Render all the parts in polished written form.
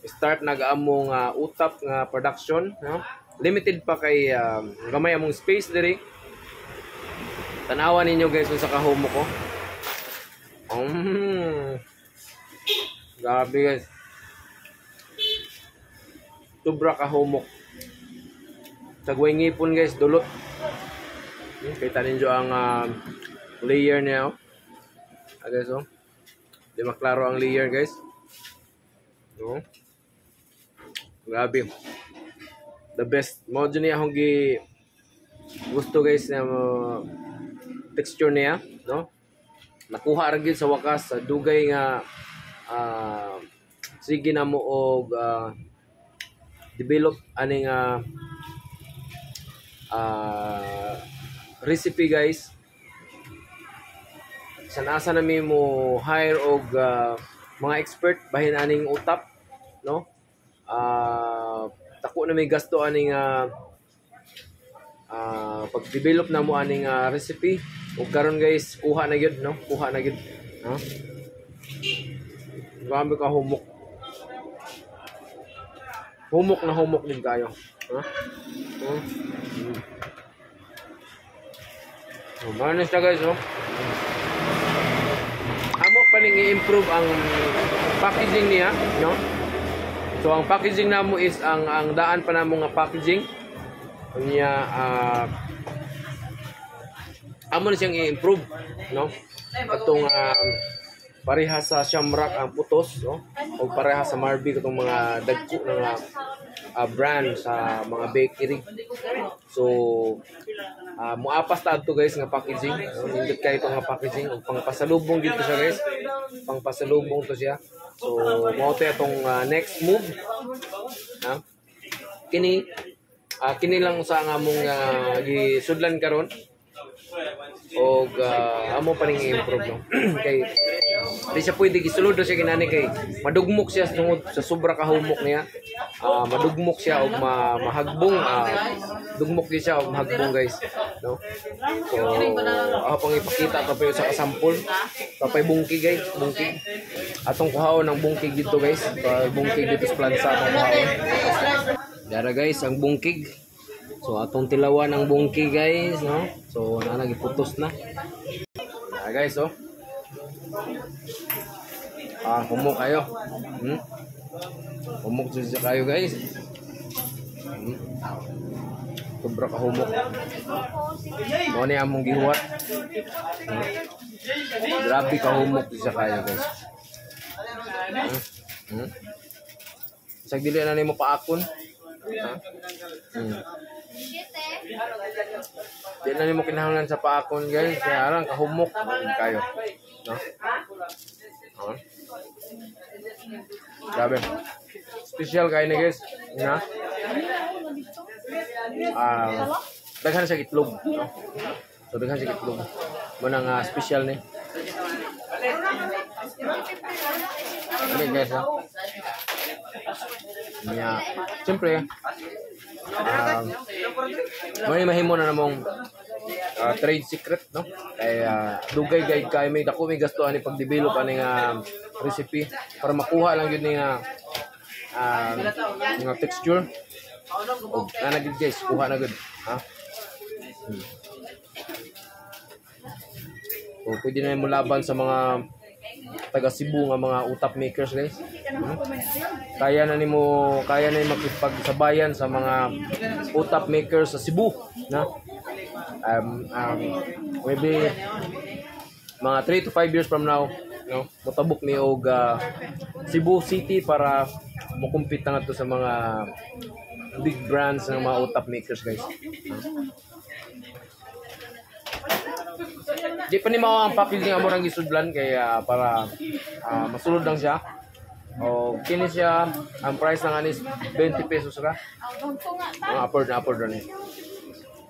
start nag-among utap nga production, no? Limited pa kay gamay among space diri. Tanawan ninyo guys sa kahumok ko. Grabe guys. Sobra kahumok. Sagway ngipon guys, dulot. Kita ninyo ang layer niya. Guys, oh. Di maklaro ang layer guys. No? Grabe. The best. Mo dyan niya akong gusto guys na texture niya, no? Nakuha ra gyud sa wakas sa dugay nga sige na mo og develop aning recipe guys. Sanasa nami mo hire og mga expert bahin aning utap, no? Tako na may gasto aning pag-develop na mo aning recipe. Ug karon guys, kuha na gyud, no? Kuha na gyud, no? Grabe ka humok. Humok na humok din kayo, ha? Manis na guys, oh. Amo pa ning i-improve ang packaging niya, no? So ang packaging namo is ang daan pa namo nga packaging niya amo na siyang i-improve, no? Katong pareha sa Shamrock ang putos, no? O pareha sa Marby katong mga dagko nga brand sa mga bakery. So muapas ta adto guys nga packaging. Nindot kay ito nga packaging ug pangpasalubong dito siya guys. Pangpasalubong to siya. So mao to atong next move. Ha? Kini lang sa nga mong gisudlan karon. Og amo pa ning i-improve, no? Kay di siya pwede gisulod siya kinani kay madugmok siya tungod sa sobra kahumok niya. Madugmok siya og mahagbong, dugmok siya og mahagbong guys, no? So ako pang ipakita ta pa sa sample. Tapay bungki guys, bungki. Atong kuhaon ng bungki dito guys. Bungki dito sa plansa atong kuhaon. Dara guys ang bungkig. So atong tilawan ang bungki guys, no? So nagiputos na. Guys, oh. Humok kayo. Humok siya kayo guys. Sobra ka humok. Mo ni among gihuwat. Grabe ka humok siya kayo guys. Sag dili na nimo paakon. Di na nimo kinahanglan sa paakon guys, kaya arang kahumok kayo, no? Grabe. Special kayo ni guys, na? Daghan siya itlog, no? So daghan siya itlog. Mo nang special ni. Ini guys, ha? Yeah. Siyempre, may mahimo na namong trade secret, no? Kaya dugay guide kay may dako may gasto ani pag-develop ani nga recipe para makuha lang yun nga texture. Og na gid guys, kuha na gud, ha? O pwede na mo laban sa mga taga Cebu nga mga utap makers guys. Kaya na makipagsabayan sa mga utap makers sa Cebu, na maybe mga 3 to 5 years from now, no, motabok ni og Cebu City para mo-compete na to sa mga big brands ng mga utap makers guys. Di pa ni mao ang packaging amo rang gisudlan kaya para masulod lang siya. O kini siya ang price ng anis 20 pesos ra. Upward ra ni.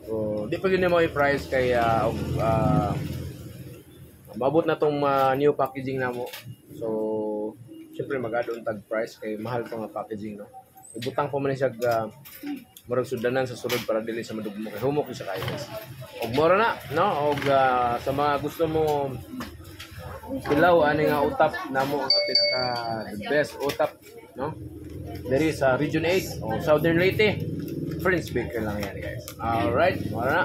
So di pa gini mo i-price kaya mabot na tong new packaging namo. So syempre mag-add tag price kay mahal to nga packaging, no. Ibutang pa man siya murag sudanan sa sulod para dili sa madugmo kay humok siya kayo guys. Og mura na, no? Og sa mga gusto mo tilaw ani nga utap namo ang pinaka the best utap, no? There is Region 8 o Southern Leyte. Friends Baker lang yan guys. Alright, wala na.